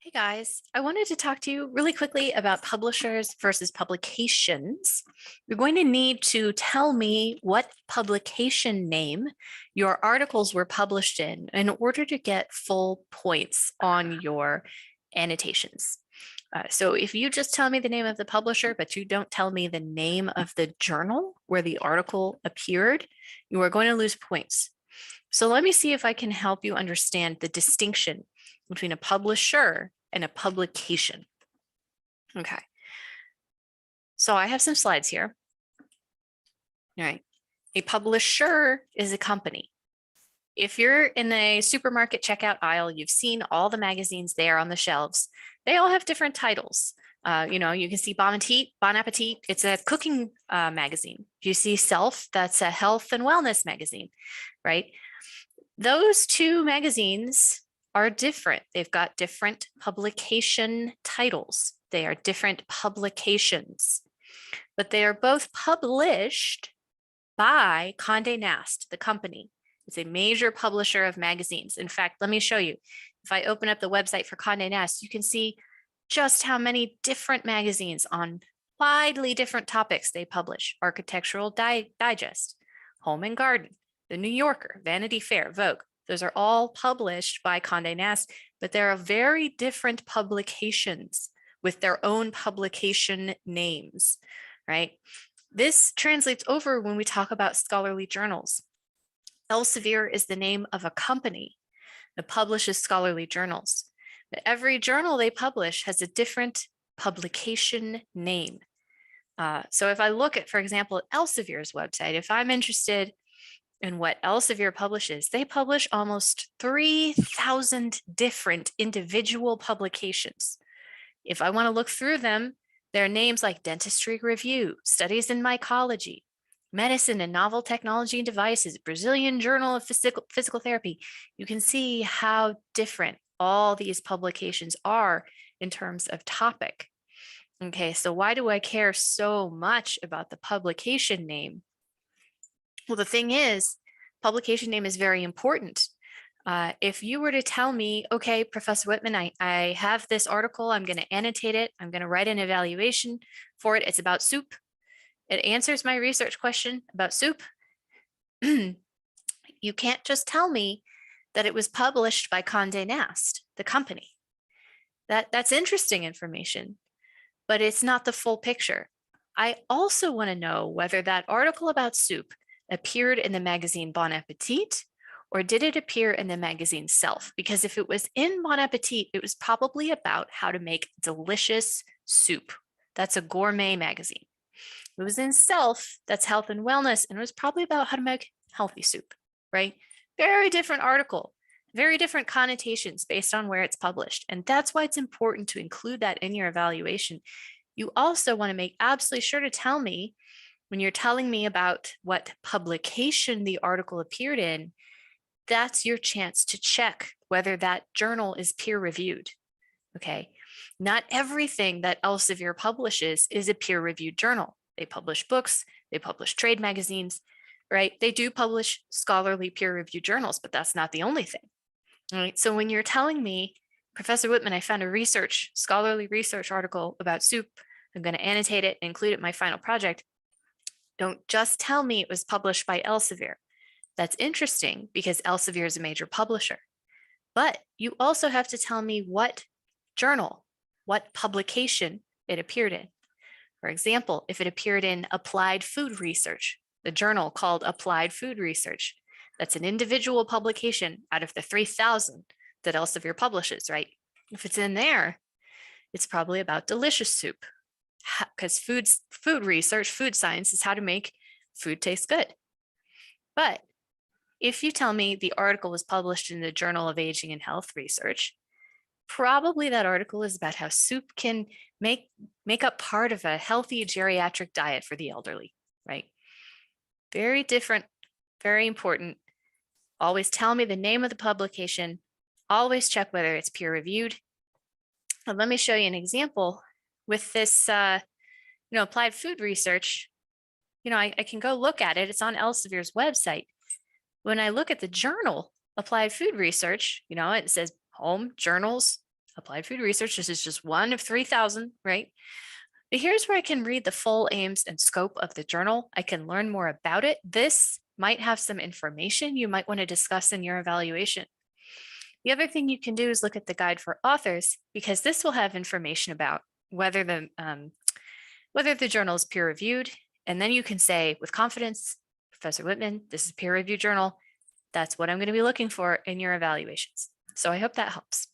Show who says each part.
Speaker 1: Hey guys, I wanted to talk to you really quickly about publishers versus publications. You're going to need to tell me what publication name your articles were published in order to get full points on your annotations. So if you just tell me the name of the publisher, but you don't tell me the name of the journal where the article appeared, you are going to lose points. So let me see if I can help you understand the distinction between a publisher and a publication. Okay. So I have some slides here. All right. A publisher is a company. If you're in a supermarket checkout aisle, you've seen all the magazines there on the shelves. They all have different titles. You can see Bon Appetit, it's a cooking magazine. You see Self, that's a health and wellness magazine, right? Those two magazines are different. They've got different publication titles. They are different publications, but they are both published by Condé Nast, the company. It's a major publisher of magazines. In fact, let me show you. If I open up the website for Condé Nast, you can see just how many different magazines on widely different topics they publish. Architectural Digest, Home and Garden, The New Yorker, Vanity Fair, Vogue. Those are all published by Condé Nast, but there are very different publications with their own publication names, right? This translates over when we talk about scholarly journals. Elsevier is the name of a company that publishes scholarly journals, but every journal they publish has a different publication name. So if I look at, for example, Elsevier's website, if I'm interested in what Elsevier publishes, they publish almost 3,000 different individual publications. If I want to look through them, there are names like Dentistry Review, Studies in Mycology, Medicine and Novel Technology and Devices, Brazilian Journal of Physical Therapy. You can see how different all these publications are in terms of topic. Okay, so why do I care so much about the publication name? Well, the thing is, publication name is very important. If you were to tell me, okay, Professor Whitman, I have this article, I'm going to annotate it, I'm going to write an evaluation for it, it's about soup. It answers my research question about soup. You can't just tell me that it was published by Condé Nast, the company. That's interesting information, but it's not the full picture. I also want to know whether that article about soup appeared in the magazine Bon Appetit, or did it appear in the magazine Self? Because if it was in Bon Appetit, it was probably about how to make delicious soup. That's a gourmet magazine. It was in Self, that's health and wellness, and it was probably about how to make healthy soup, right? Very different article, very different connotations based on where it's published. And that's why it's important to include that in your evaluation. You also want to make absolutely sure to tell me when you're telling me about what publication the article appeared in, that's your chance to check whether that journal is peer reviewed. Okay. Not everything that Elsevier publishes is a peer reviewed journal. They publish books, they publish trade magazines, right? They do publish scholarly peer reviewed journals, but that's not the only thing. All right. So when you're telling me, Professor Whitman, I found a scholarly research article about soup, I'm going to annotate it and include it in my final project. Don't just tell me it was published by Elsevier. That's interesting because Elsevier is a major publisher. But you also have to tell me what journal, what publication it appeared in. For example, if it appeared in Applied Food Research, the journal called Applied Food Research, that's an individual publication out of the 3,000 that Elsevier publishes, right? If it's in there, it's probably about delicious soup, because food research, food science is how to make food taste good. But if you tell me the article was published in the Journal of Aging and Health Research, probably that article is about how soup can make up part of a healthy geriatric diet for the elderly, right? Very different, very important. Always tell me the name of the publication. Always check whether it's peer reviewed. And let me show you an example with this, applied food research. I can go look at it. It's on Elsevier's website. When I look at the journal, Applied Food Research, it says Home Journals applied food research. This is just one of 3,000, right? But here's where I can read the full aims and scope of the journal. I can learn more about it. This might have some information you might want to discuss in your evaluation. The other thing you can do is look at the guide for authors, because this will have information about whether the journal is peer reviewed. And then you can say with confidence, Professor Whitman, this is a peer reviewed journal. That's what I'm going to be looking for in your evaluations. So I hope that helps.